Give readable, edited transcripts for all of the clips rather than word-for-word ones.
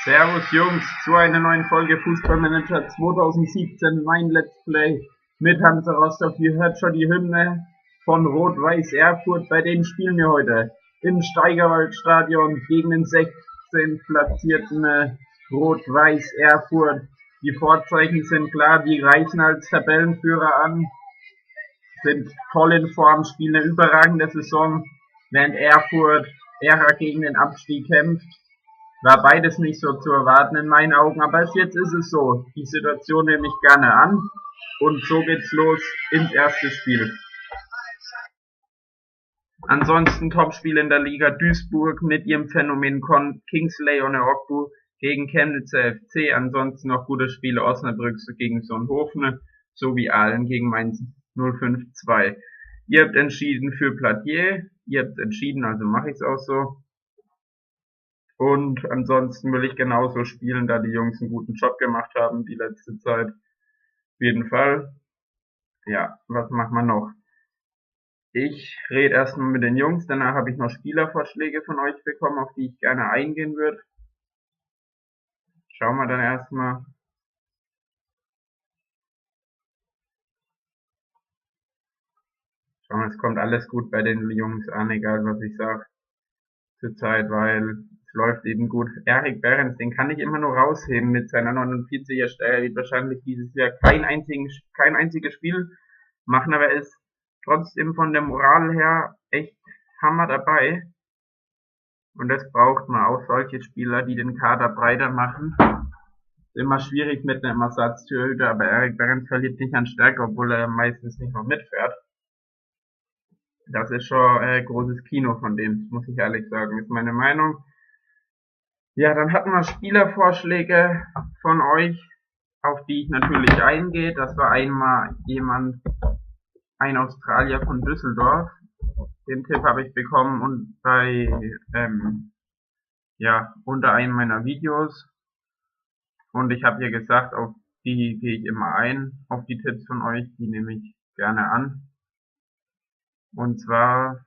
Servus Jungs, zu einer neuen Folge Fußballmanager 2017, mein Let's Play mit Hansa Rostock. Ihr hört schon die Hymne von Rot-Weiß Erfurt, bei denen spielen wir heute im Steigerwaldstadion gegen den 16 platzierten Rot-Weiß Erfurt. Die Vorzeichen sind klar, die reichen als Tabellenführer an, sind voll in Form, spielen eine überragende Saison, während Erfurt eher gegen den Abstieg kämpft. War beides nicht so zu erwarten in meinen Augen, aber jetzt ist es so. Die Situation nehme ich gerne an und so geht's los ins erste Spiel. Ansonsten Topspiel in der Liga: Duisburg mit ihrem Phänomen Kingsley Oneokbu gegen Chemnitzer FC. Ansonsten noch gute Spiele: Osnabrück gegen Sonthofen sowie Aalen gegen Mainz 052. Ihr habt entschieden für Platier, ihr habt entschieden, also mache ich es auch so. Und ansonsten will ich genauso spielen, da die Jungs einen guten Job gemacht haben die letzte Zeit. Auf jeden Fall. Ja, was machen wir noch? Ich rede erstmal mit den Jungs, danach habe ich noch Spielervorschläge von euch bekommen, auf die ich gerne eingehen würde. Schauen wir dann erstmal. Schauen wir, es kommt alles gut bei den Jungs an, egal was ich sage zurzeit, weil läuft eben gut. Erik Behrens, den kann ich immer nur rausheben mit seiner 49er Stelle. Er wird wahrscheinlich dieses Jahr kein einziges Spiel machen, aber er ist trotzdem von der Moral her echt Hammer dabei. Und das braucht man auch, solche Spieler, die den Kader breiter machen. Ist immer schwierig mit einem Ersatztorhüter, aber Erik Behrens verliert nicht an Stärke, obwohl er meistens nicht noch mitfährt. Das ist schon großes Kino von dem, muss ich ehrlich sagen, ist meine Meinung. Ja, dann hatten wir Spielervorschläge von euch, auf die ich natürlich eingehe. Das war einmal ein Australier von Düsseldorf. Den Tipp habe ich bekommen und bei unter einem meiner Videos. Und ich habe hier gesagt, auf die gehe ich immer ein, auf die Tipps von euch, die nehme ich gerne an. Und zwar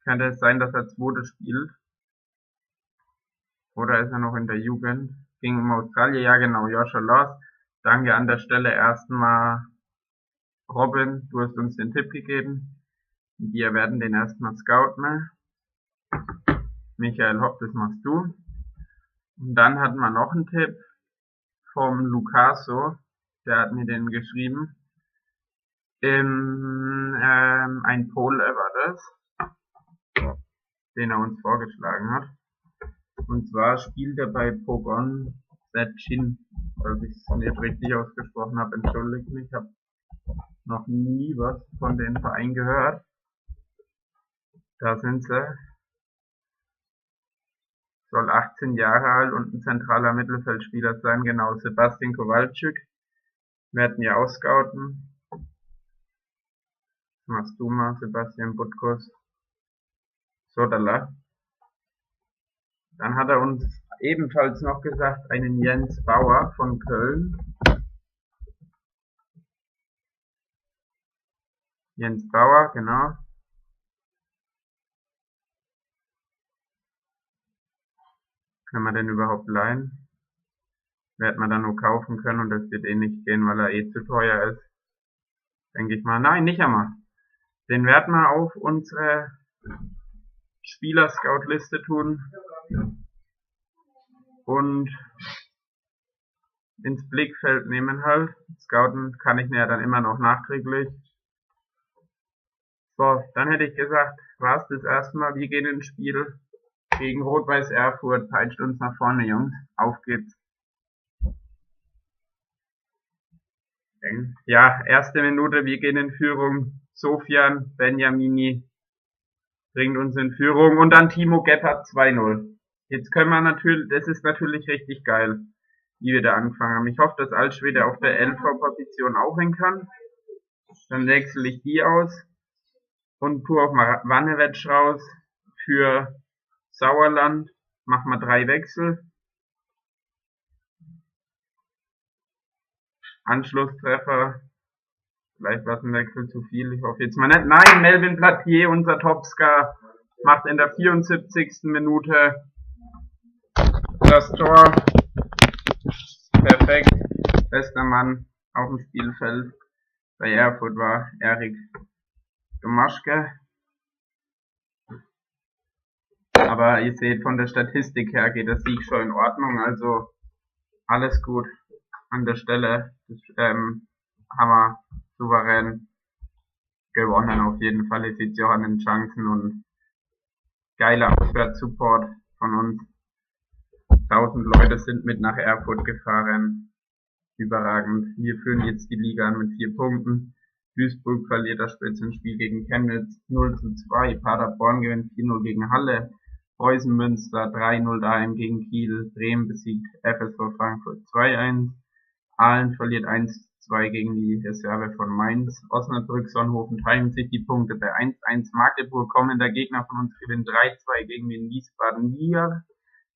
könnte es sein, dass er zweites spielt. Oder ist er noch in der Jugend? Ging um Australien, ja genau, Joshua Loss. Danke an der Stelle erstmal, Robin, du hast uns den Tipp gegeben. Wir werden den erstmal scouten. Michael Hopp, das machst du. Und dann hatten wir noch einen Tipp vom Lucaso, der hat mir den geschrieben. Ein Pole war das, den er uns vorgeschlagen hat. Und zwar spielt er bei Pogon Setchin, falls ich es nicht richtig ausgesprochen habe, entschuldigt mich, ich habe noch nie was von dem Verein gehört. Da sind sie. Soll 18 Jahre alt und ein zentraler Mittelfeldspieler sein, genau, Sebastian Kowalczyk. Werden wir ausscouten. Das machst du mal, Sebastian Butkus. Sodala. Dann hat er uns ebenfalls noch gesagt, einen Jens Bauer von Köln. Jens Bauer, genau. Können wir den überhaupt leihen? Wird man dann nur kaufen können und das wird eh nicht gehen, weil er eh zu teuer ist. Denke ich mal. Nein, nicht einmal. Den werden wir auf unsere Spieler-Scout-Liste tun und ins Blickfeld nehmen halt. Scouten kann ich mir ja dann immer noch nachträglich. So, dann hätte ich gesagt, war's das erstmal. Wir gehen ins Spiel gegen Rot-Weiß Erfurt. Peitscht uns nach vorne, Jungs. Auf geht's. Ja, erste Minute, wir gehen in Führung. Sofian Benjamini bringt uns in Führung und dann Timo Gebhardt 2-0. Jetzt können wir natürlich, das ist natürlich richtig geil, wie wir da angefangen haben. Ich hoffe, dass Altschwede auf der LV-Position auch hin kann. Dann wechsle ich die aus und tue auch mal Wannewetsch raus für Sauerland. Machen wir 3 Wechsel. Anschlusstreffer. Vielleicht war es ein Wechsel zu viel, ich hoffe jetzt mal nicht. Nein, Melvin Platier, unser Topscorer, macht in der 74. Minute das Tor. perfekt. Bester Mann auf dem Spielfeld bei Erfurt war Erik Domaschke. Aber ihr seht, von der Statistik her geht der Sieg schon in Ordnung, also alles gut an der Stelle. Das, haben wir souverän gewonnen auf jeden Fall. Ihr seht es ja auch an den Chancen und geiler Auswärtssupport von uns. 1000 Leute sind mit nach Erfurt gefahren. Überragend. Wir führen jetzt die Liga an mit 4 Punkten. Duisburg verliert das Spitzenspiel gegen Chemnitz 0:2. Paderborn gewinnt 4:0 gegen Halle. Preußen Münster 3:0 daheim gegen Kiel. Bremen besiegt FSV Frankfurt 2:1. Aalen verliert 1:2 gegen die Reserve von Mainz. Osnabrück, Sonnhofen teilen sich die Punkte bei 1:1. Magdeburg, kommender Gegner von uns, gewinnt 3:2 gegen den Wiesbaden. Wir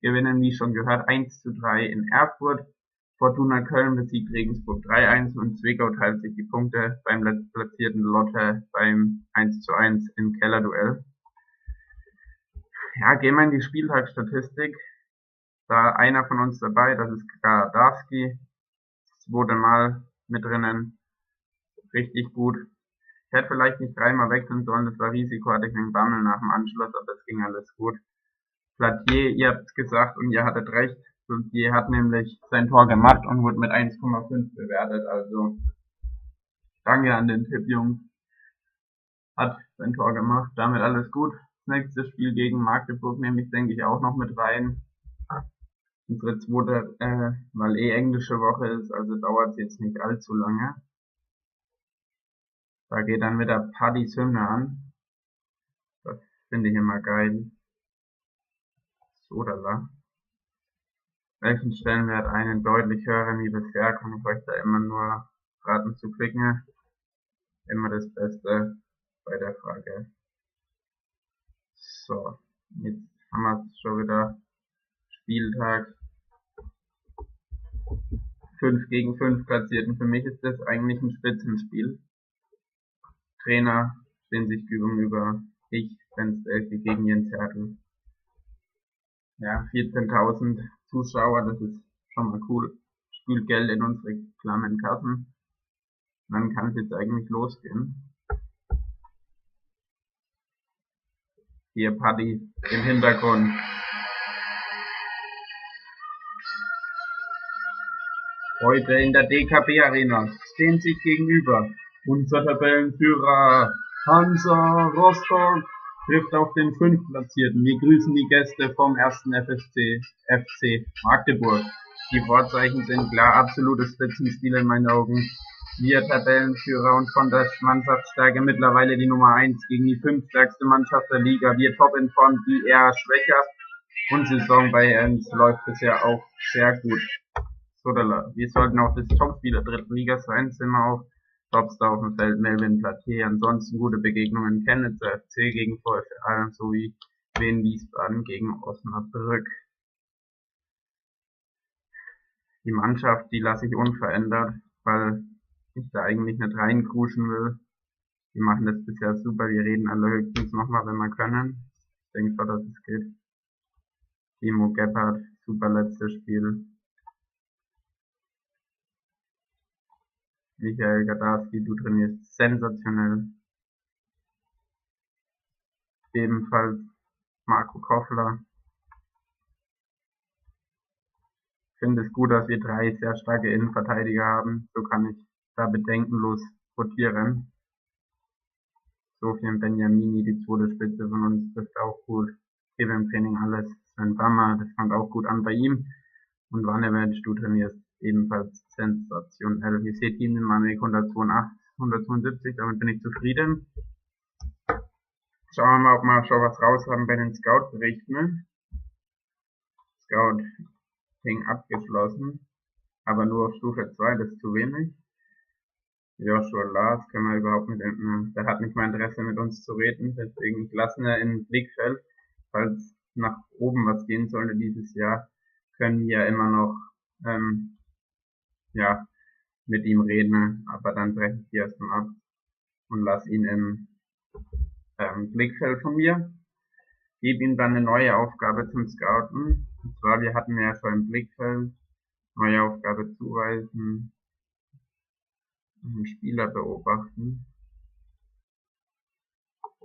gewinnen, wie schon gehört, 1:3 in Erfurt. Fortuna Köln besiegt Regensburg 3:1 und Zwickau teilt sich die Punkte beim letztplatzierten Lotte beim 1:1 im Kellerduell. Ja, gehen wir in die Spieltagsstatistik. Da einer von uns dabei, das ist Gardarski. Das zweite Mal mit drinnen. Richtig gut. Ich hätte vielleicht nicht 3-mal wechseln sollen, das war Risiko, hatte ich einen Bammel nach dem Anschluss, aber es ging alles gut. Plattier, ihr habt's gesagt und ihr hattet recht. Plattier hat nämlich sein Tor gemacht und wurde mit 1,5 bewertet, also danke an den Tipp, Jungs. Hat sein Tor gemacht, damit alles gut. Das nächste Spiel gegen Magdeburg nehme ich, denke ich, auch noch mit rein. Unsere zweite, weil englische Woche ist, also dauert es jetzt nicht allzu lange. Da geht dann wieder Paddy's Hymne an. Das finde ich immer geil. Sodala. Welchen Stellenwert einen deutlich höheren wie bisher, kann ich euch da immer nur raten zu klicken. Immer das Beste bei der Frage. So, jetzt haben wir schon wieder Spieltag 5 gegen 5 platziert und für mich ist das eigentlich ein Spitzenspiel. Trainer stehen sich gegenüber. Ich, Fans gegen Jens Hertel. Ja, 14.000 Zuschauer, das ist schon mal cool. Spült Geld in unsere klammen Kassen. Und dann kann es jetzt eigentlich losgehen. Hier Paddy im Hintergrund. Heute in der DKB Arena stehen sich gegenüber unser Tabellenführer Hansa Rostock trifft auf den 5. Platzierten. Wir grüßen die Gäste vom 1. FC Magdeburg. Die Vorzeichen sind klar, absolutes Spitzenspiel in meinen Augen. Wir Tabellenführer und von der Mannschaftsstärke mittlerweile die Nummer 1 gegen die 5. stärkste Mannschaft der Liga. Wir top in Form, die eher schwächer. Und Saison bei uns läuft bisher auch sehr gut. Wir sollten auch das Topspiel der 3. Liga sein, sind wir auch Topstar auf dem Feld, Melvin Plattier. Ansonsten gute Begegnungen, Chemnitz FC gegen VfL sowie Wien Wiesbaden gegen Osnabrück. Die Mannschaft, die lasse ich unverändert, weil ich da eigentlich nicht reinkruschen will. Die machen das bisher super, wir reden alle höchstens nochmal, wenn wir können. Ich denke schon, dass es geht. Timo Gebhardt, super letztes Spiel. Michael Gardarski, du trainierst sensationell. Ebenfalls Marco Koffler. Ich finde es gut, dass wir 3 sehr starke Innenverteidiger haben. So kann ich da bedenkenlos rotieren. Sofian Benjamini, die zweite Spitze von uns, trifft auch gut. Gebe im Training alles. Sven Bammer, das fängt auch gut an bei ihm. Und Wannewensch, du trainierst ebenfalls sensationell. Ihr seht ihn in meinem Weg 172, damit bin ich zufrieden. Schauen wir mal, ob wir schon was raus haben bei den Scout-Berichten. Scouting abgeschlossen, aber nur auf Stufe 2, das ist zu wenig. Joshua Lars können wir überhaupt mit dem, der hat nicht mal Interesse mit uns zu reden, deswegen lassen wir in Blickfeld, falls nach oben was gehen sollte dieses Jahr, können wir ja immer noch mit ihm reden, aber dann breche ich die erstmal ab und lasse ihn im Blickfeld von mir. Gebe ihm dann eine neue Aufgabe zum Scouten. Und zwar, wir hatten ja schon im Blickfeld Neue Aufgabe zuweisen. Spieler beobachten.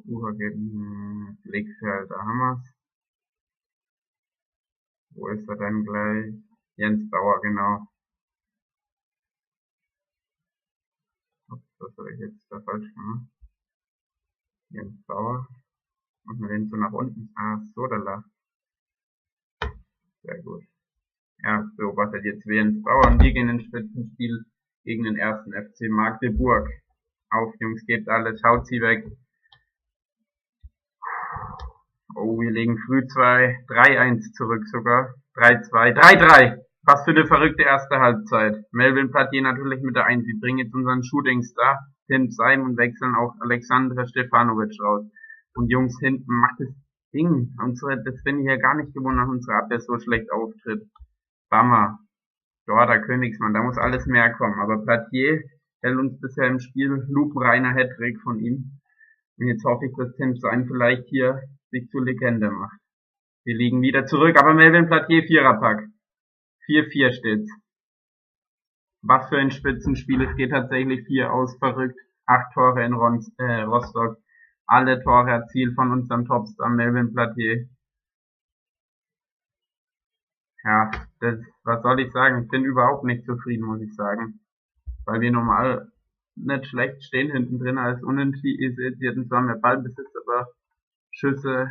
Übergeben. Blickfeld, da haben wir's. Wo ist er denn gleich? Jens Bauer, genau. Ups, was habe ich jetzt da falsch gemacht? Jens Bauer. Muss man den so nach unten? Ah, so, da lag. Sehr gut. Ja, beobachtet jetzt Jens Bauer und wir gehen ins Spitzenspiel gegen den ersten FC Magdeburg. Auf, Jungs, gebt alles, haut sie weg. Oh, wir legen früh 3-1 zurück sogar. 3-2, 3-3. Was für eine verrückte erste Halbzeit. Melvin Plattier natürlich mit der 1. Wir bringen jetzt unseren Shootingstar, Tim Seim, und wechseln auch Alexandra Stefanovic raus. Und Jungs, hinten macht das Ding. Das finde ich ja gar nicht gewonnen, dass unsere Abwehr so schlecht auftritt. Bammer. Ja, der Königsmann, da muss alles mehr kommen. Aber Plattier hält uns bisher im Spiel, lupenreiner Hattrick von ihm. Und jetzt hoffe ich, dass Tim Seim vielleicht hier sich zur Legende macht. Wir liegen wieder zurück, aber Melvin Plattier, Viererpack. 4-4 steht's. Was für ein Spitzenspiel, es geht tatsächlich 4 aus, verrückt. 8 Tore in Rostock. Alle Tore erzielt von unserem Topstar Melvin Plattier. Ja, was soll ich sagen? Ich bin überhaupt nicht zufrieden, muss ich sagen. Weil wir normal nicht schlecht stehen hinten drin als Unentschieden. Zwar mehr Ballbesitz, aber Schüsse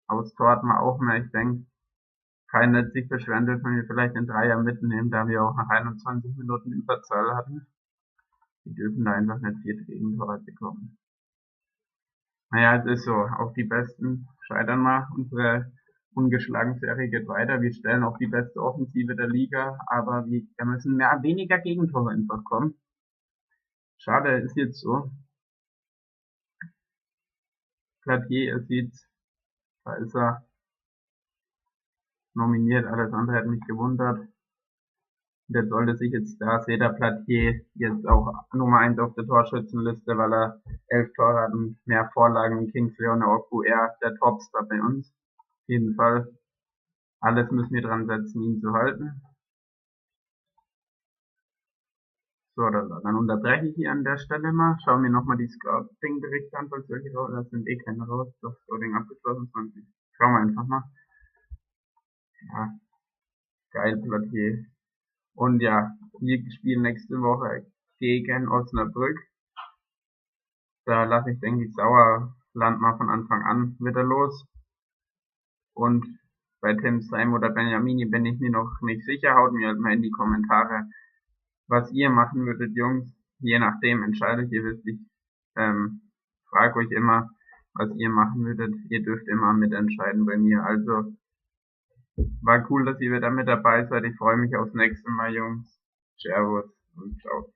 aufs Tor hatten wir auch mehr. Ich denke, keiner hat sich beschweren dürfen, wenn wir vielleicht den Dreier mitnehmen, da wir auch nach 21 Minuten Überzahl hatten. Die dürfen da einfach nicht 4 Gegentore bekommen. Naja, es ist so. Auch die Besten scheitern mal. Unsere ungeschlagen Serie geht weiter. Wir stellen auch die beste Offensive der Liga, aber wir müssen weniger Gegentore einfach kommen. Schade, ist jetzt so. Plattier, ihr seht's, da ist er nominiert, alles andere hat mich gewundert. Der sollte sich jetzt, da seht ihr Plattier jetzt auch Nummer 1 auf der Torschützenliste, weil er 11 Tore hat und mehr Vorlagen wie Kingsley und auch er der Topstar bei uns. Auf jeden Fall, alles müssen wir dran setzen, ihn zu halten. So, dann unterbreche ich hier an der Stelle mal. Schauen wir nochmal die Scouting-Berichte an, falls welche raus, das sind eh keine raus, das Scouting abgeschlossen, 20. Schauen wir einfach mal. Ja, geil, Plattier. Und ja, wir spielen nächste Woche gegen Osnabrück. Da lasse ich, denke ich, Sauerland mal von Anfang an wieder los. Und bei Tim Seim oder Benjamini bin ich mir noch nicht sicher. Haut mir halt mal in die Kommentare, was ihr machen würdet, Jungs. Je nachdem entscheidet ihr, wisst, ich frage euch immer, was ihr machen würdet. Ihr dürft immer mitentscheiden bei mir. Also, war cool, dass ihr wieder mit dabei seid. Ich freue mich aufs nächste Mal, Jungs. Servus und ciao.